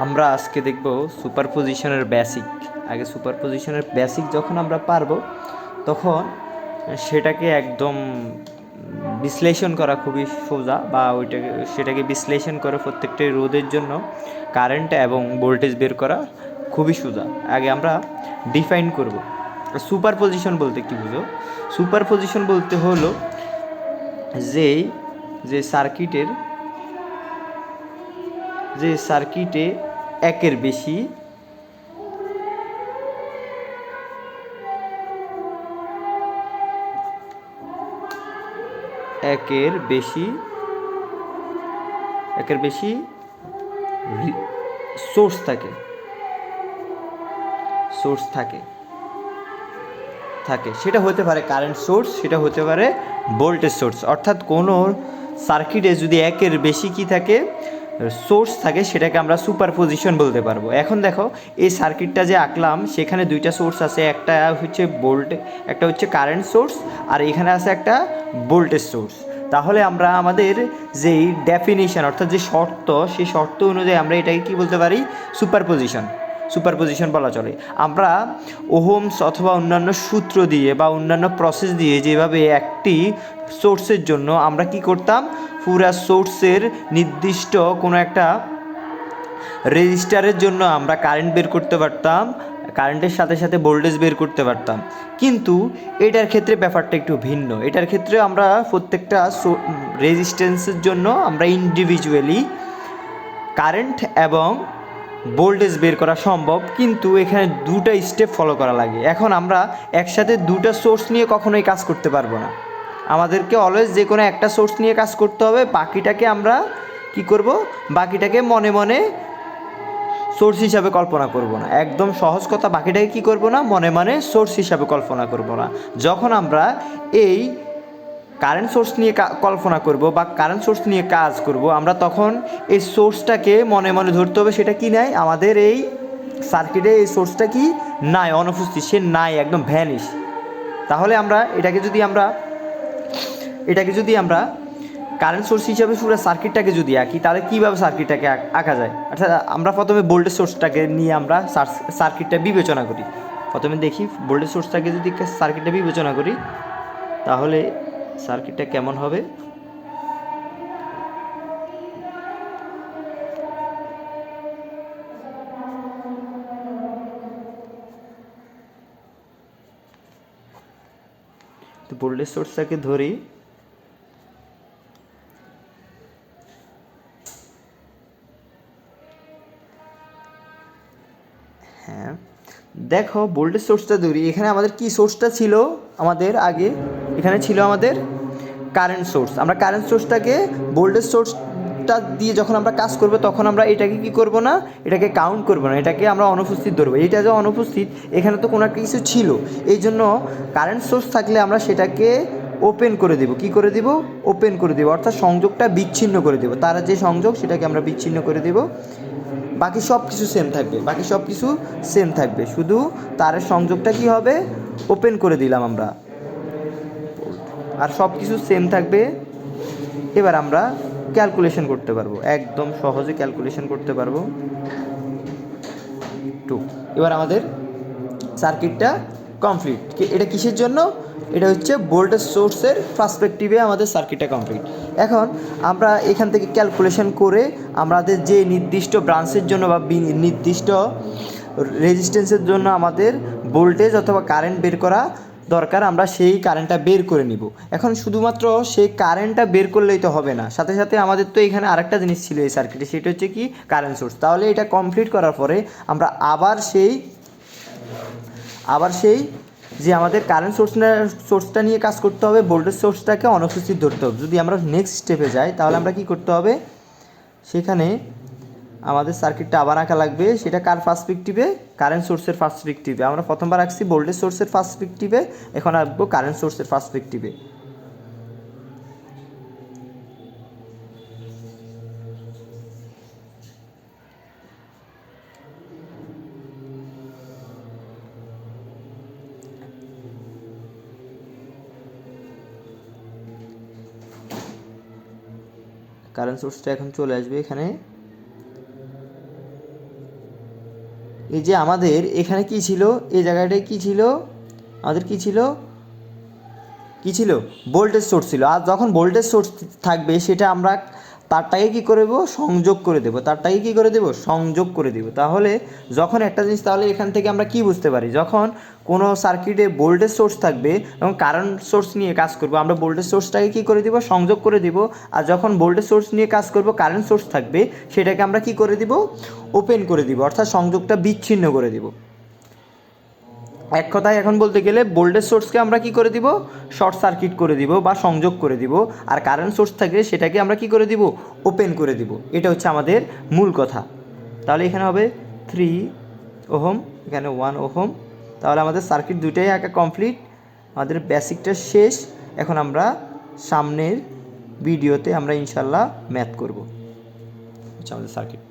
আমরা আজকে দেখব সুপারপজিশনের বেসিক। আগে সুপারপজিশনের বেসিক যখন আমরা পারবো তখন সেটাকে একদম বিশ্লেষণ করা খুবই সোজা, বা সেটাকে বিশ্লেষণ করে প্রত্যেকটি রোধের জন্য কারেন্ট এবং ভোল্টেজ বের করা খুবই সোজা। আগে আমরা ডিফাইন করব সুপারপজিশন বলতে কী বুঝো। সুপারপজিশন বলতে হলো যে সার্কিটে একের বেশি সোর্স থাকে সেটা হতে পারে কারেন্ট সোর্স, সেটা হতে পারে ভোল্টেজ সোর্স। অর্থাৎ কোনো সার্কিটে যদি একের বেশি কি থাকে, সোর্স থাকে, সেটাকে আমরা সুপারপজিশন বলতে পারবো। এখন দেখো এই সার্কিটটা যে আঁকলাম সেখানে দুইটা সোর্স আছে, একটা হচ্ছে একটা হচ্ছে কারেন্ট সোর্স, আর এখানে আছে একটা ভোল্টেজ সোর্স। তাহলে আমরা আমাদের যেই ডেফিনিশন অর্থাৎ যে শর্ত, সেই শর্ত অনুযায়ী আমরা এটাকে কী বলতে পারি? সুপারপজিশন বলা চলে। আমরা ওহমস অথবা অন্যান্য সূত্র দিয়ে বা অন্যান্য প্রসেস দিয়ে যেভাবে একটি সোর্সের জন্য আমরা কি করতাম, পুরা সোর্সের নির্দিষ্ট কোনো একটা রেজিস্টারের জন্য আমরা কারেন্ট বের করতে পারতাম, কারেন্টের সাথে সাথে ভোল্টেজ বের করতে পারতাম। কিন্তু এটার ক্ষেত্রে ব্যাপারটা একটু ভিন্ন। এটার ক্ষেত্রে আমরা প্রত্যেকটা রেজিস্ট্যান্সের জন্য আমরা ইন্ডিভিজুয়ালি কারেন্ট এবং ভোল্টেজ বের করা সম্ভব, কিন্তু এখানে দুটো স্টেপ ফলো করা লাগে। এখন আমরা একসাথে দুটো সোর্স নিয়ে কখনোই কাজ করতে পারবো না। আমাদেরকে অলওয়েজ যে কোনো একটা সোর্স নিয়ে কাজ করতে হবে। বাকিটাকে আমরা কি করব? বাকিটাকে মনে মনে সোর্স হিসাবে কল্পনা করব না। একদম সহজ কথা, বাকিটাকে কি করব না? মনে মনে সোর্স হিসাবে কল্পনা করব না। যখন আমরা এই কারেন্ট সোর্স নিয়ে কল্পনা করব বা কারেন্ট সোর্স নিয়ে কাজ করব, আমরা তখন এই সোর্সটাকে মনে মনে ধরতে হবে সেটা কি নাই, আমাদের এই সার্কিটে এই সোর্সটা কি নাই, অনুপস্থিত, সে নাই, একদম ভ্যানিশ। তাহলে আমরা এটাকে যদি আমরা কারেন্ট সোর্স হিসাবে পুরো সার্কিটটাকে যদি আঁকি, তাহলে কীভাবে সার্কিটটাকে আঁকা যায়? অর্থাৎ আমরা প্রথমে ভোল্টেজ সোর্সটাকে নিয়ে আমরা সার্কিটটা বিবেচনা করি। প্রথমে দেখি ভোল্টেজ সোর্সটাকে যদি সার্কিটটা বিবেচনা করি তাহলে সার্কিটটা কেমন হবে। তো ভোল্টেজ সোর্সটাকে ধরি, হ্যাঁ দেখো ভোল্টেজ সোর্সটা ধরি। এখানে আমাদের কি সোর্সটা ছিল? আমাদের আগে এখানে ছিল আমাদের কারেন্ট সোর্স। আমরা কারেন্ট সোর্সটাকে ভোল্টেজ সোর্সটা দিয়ে যখন আমরা কাজ করব তখন আমরা এটাকে কি করব না, এটাকে কাউন্ট করব না, এটাকে আমরা অনুপস্থিত ধরবো। এটা যে অনুপস্থিত, এখানে তো কোনো একটা কিছু ছিল, এই জন্য কারেন্ট সোর্স থাকলে আমরা সেটাকে ওপেন করে দেব। কি করে দেব? ওপেন করে দেব, অর্থাৎ সংযোগটা বিচ্ছিন্ন করে দেব। তারা যে সংযোগ সেটাকে আমরা বিচ্ছিন্ন করে দেব। বাকি সব কিছু সেম থাকবে, শুধু তারের সংযোগটা কি হবে? ওপেন করে দিলাম আমরা, আর সব কিছু সেম থাকবে। এবার আমরা ক্যালকুলেশন করতে পারবো, একদম সহজে ক্যালকুলেশন করতে পারবো। এবার আমাদের সার্কিটটা কমপ্লিট। এটা কিসের জন্য? এটা হচ্ছে ভোল্টেজ সোর্সের পার্সপেক্টিভে আমাদের সার্কিটটা কমপ্লিট। এখন আমরা এখান থেকে ক্যালকুলেশন করে আমাদের যে নির্দিষ্ট ব্রাঞ্চের জন্য বা নির্দিষ্ট রেজিস্ট্যান্সের জন্য আমাদের ভোল্টেজ অথবা কারেন্ট বের করা দরকার, আমরা সেই কারেন্টটা বের করে নিব। এখন শুধুমাত্র সেই কারেন্টটা বের করলেই তো হবে না, সাথে সাথে আমাদের তো এখানে আরেকটা জিনিস ছিল এই সার্কিটে, সেটা হচ্ছে কি? Current source. তাহলে এটা কমপ্লিট করার পরে আমরা আবার সেই যে আমাদের কারেন্ট সোর্সটা নিয়ে কাজ করতে হবে, ভোল্টেজ সোর্সটাকে অনুপস্থিত ধরতে হবে। যদি আমরা নেক্সট স্টেপে যাই তাহলে আমরা কি করতে হবে? সেখানে আমাদের সার্কিটটা আবার আঁকা লাগবে। সেটা কার পার্সপেক্টিভে? কারেন্ট সোর্সের পার্সপেক্টিভে। আমরা প্রথমবার আঁকছি ভোল্টেজ সোর্সের পার্সপেক্টিভে, এখন আঁকবো কারেন্ট সোর্সের পার্সপেক্টিভে। কারেন্ট সোর্সটা এখন চলে আসবে এখানে। এই যে আমাদের এখানে কি ছিল, এই জায়গাটায় কি ছিল, আমাদের কি ছিল, ভোল্টেজ সোর্স ছিল। আর যখন ভোল্টেজ সোর্স থাকবে সেটা আমরা তারটাকে কী করে দেবো, সংযোগ করে দেবো, তারটাকে কী করে দেবো, সংযোগ করে দেবো। তাহলে যখন একটা জিনিস, তাহলে এখান থেকে আমরা কি বুঝতে পারি, যখন কোনো সার্কিটে ভোল্টেজ সোর্স থাকবে এবং কারেন্ট সোর্স নিয়ে কাজ করবো, আমরা ভোল্টেজ সোর্সটাকে কী করে দিব, সংযোগ করে দিব। আর যখন ভোল্টেজ সোর্স নিয়ে কাজ করবো, কারেন্ট সোর্স থাকবে, সেটাকে আমরা কি করে দিব, ওপেন করে দিব, অর্থাৎ সংযোগটা বিচ্ছিন্ন করে দিব। এক কথায় এখন বলতে গেলে ভোল্টেজ সোর্সকে আমরা কি করে দিব, শর্ট সার্কিট করে দিব বা সংযোগ করে দিব। আর কারেন্ট সোর্স থাকলে সেটাকে আমরা কি করে দিব, ওপেন করে দিব। এটা হচ্ছে আমাদের মূল কথা। তাহলে এখানে হবে 3 ওহম, এখানে 1 ওহম। তাহলে আমাদের সার্কিট দুইটাই একা কমপ্লিট, আমাদের বেসিকটা শেষ। এখন আমরা সামনের ভিডিওতে আমরা ইনশাল্লাহ ম্যাথ করব। হচ্ছে আমাদের সার্কিট।